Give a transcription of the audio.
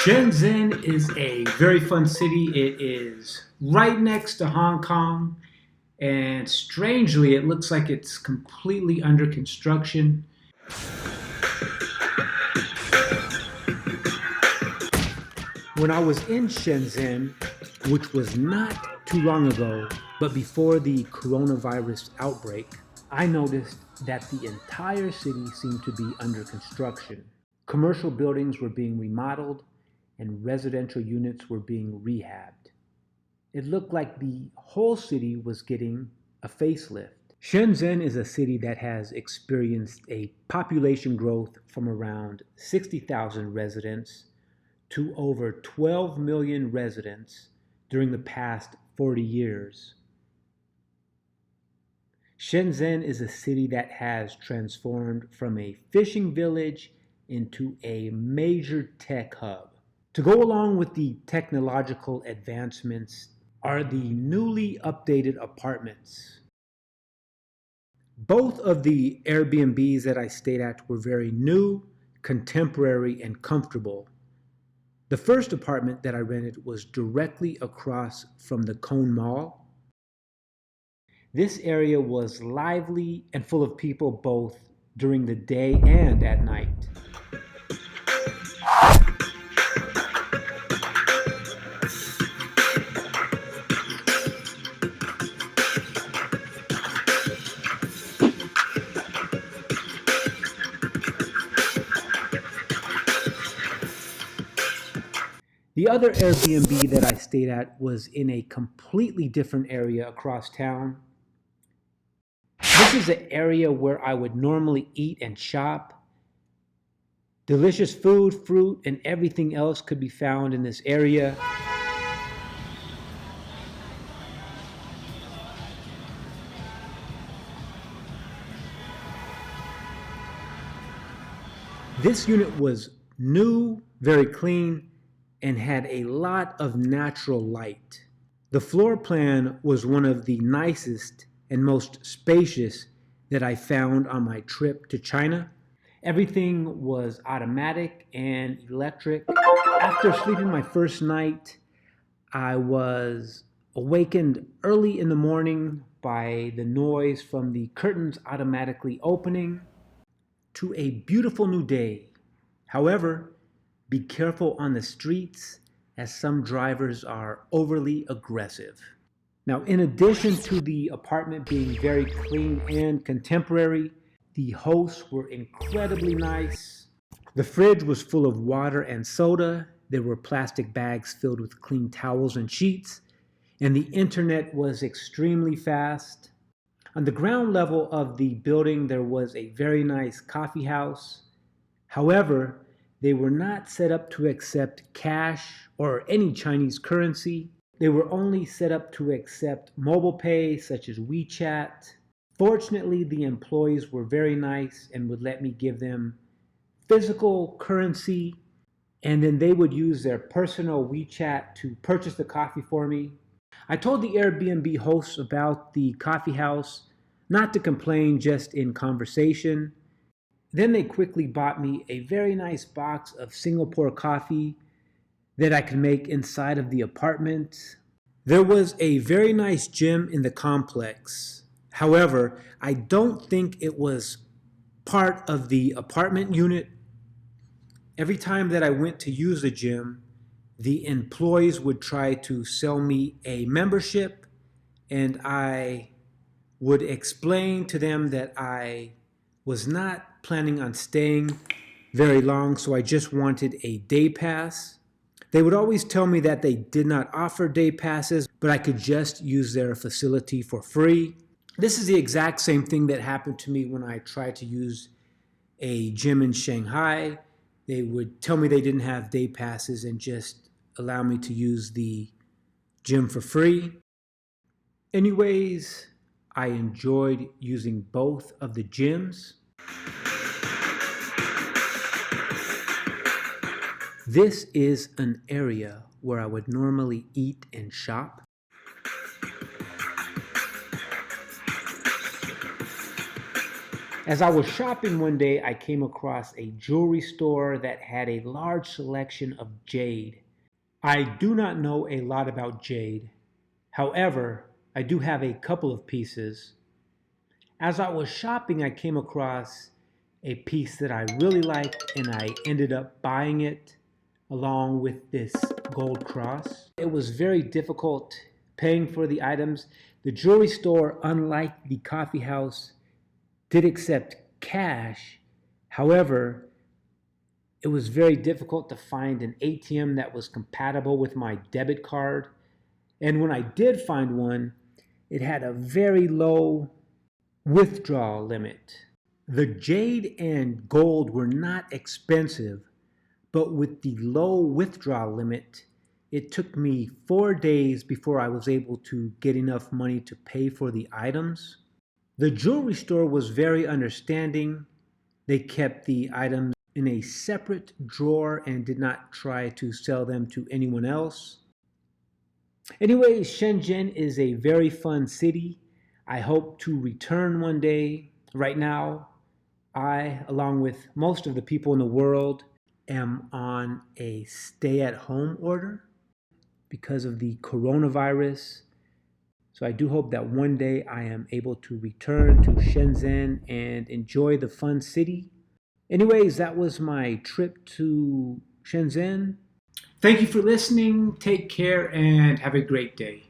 Shenzhen is a very fun city. It is right next to Hong Kong, and strangely, it looks like it's completely under construction. When I was in Shenzhen, which was not too long ago, but before the coronavirus outbreak, I noticed that the entire city seemed to be under construction. Commercial buildings were being remodeled and residential units were being rehabbed. It looked like the whole city was getting a facelift. Shenzhen is a city that has experienced a population growth from around 60,000 residents to over 12 million residents during the past 40 years. Shenzhen is a city that has transformed from a fishing village into a major tech hub. To go along with the technological advancements are the newly updated apartments. Both of the Airbnbs that I stayed at were very new, contemporary, and comfortable. The first apartment that I rented was directly across from the Cone Mall. This area was lively and full of people both during the day and at night. The other Airbnb that I stayed at was in a completely different area across town. This is an area where I would normally eat and shop. Delicious food, fruit, and everything else could be found in this area. This unit was new, very clean, and had a lot of natural light. The floor plan was one of the nicest and most spacious that I found on my trip to China. Everything was automatic and electric. After sleeping my first night, I was awakened early in the morning by the noise from the curtains automatically opening to a beautiful new day. However, be careful on the streets as some drivers are overly aggressive. Now, in addition to the apartment being very clean and contemporary, the hosts were incredibly nice. The fridge was full of water and soda. There were plastic bags filled with clean towels and sheets, and the internet was extremely fast. On the ground level of the building, there was a very nice coffee house. However, they were not set up to accept cash or any Chinese currency. They were only set up to accept mobile pay such as WeChat. Fortunately, the employees were very nice and would let me give them physical currency, and then they would use their personal WeChat to purchase the coffee for me. I told the Airbnb hosts about the coffee house, not to complain, just in conversation. Then they quickly bought me a very nice box of Singapore coffee that I could make inside of the apartment. There was a very nice gym in the complex. However, I don't think it was part of the apartment unit. Every time that I went to use the gym, the employees would try to sell me a membership, and I would explain to them that I was not planning on staying very long, so I just wanted a day pass. They would always tell me that they did not offer day passes, but I could just use their facility for free. This is the exact same thing that happened to me when I tried to use a gym in Shanghai. They would tell me they didn't have day passes and just allow me to use the gym for free. Anyways, I enjoyed using both of the gyms. This is an area where I would normally eat and shop. As I was shopping one day, I came across a jewelry store that had a large selection of jade. I do not know a lot about jade. However, I do have a couple of pieces. As I was shopping, I came across a piece that I really liked and I ended up buying it along with this gold cross. It was very difficult paying for the items. The jewelry store, unlike the coffee house, did accept cash. However, it was very difficult to find an ATM that was compatible with my debit card. And when I did find one, it had a very low withdrawal limit. The jade and gold were not expensive, but with the low withdrawal limit, it took me 4 days before I was able to get enough money to pay for the items. The jewelry store was very understanding. They kept the items in a separate drawer and did not try to sell them to anyone else. Anyway, Shenzhen is a very fun city. I hope to return one day. Right now, I, along with most of the people in the world, am on a stay-at-home order because of the coronavirus. So I do hope that one day I am able to return to Shenzhen and enjoy the fun city. Anyways, that was my trip to Shenzhen. Thank you for listening. Take care and have a great day.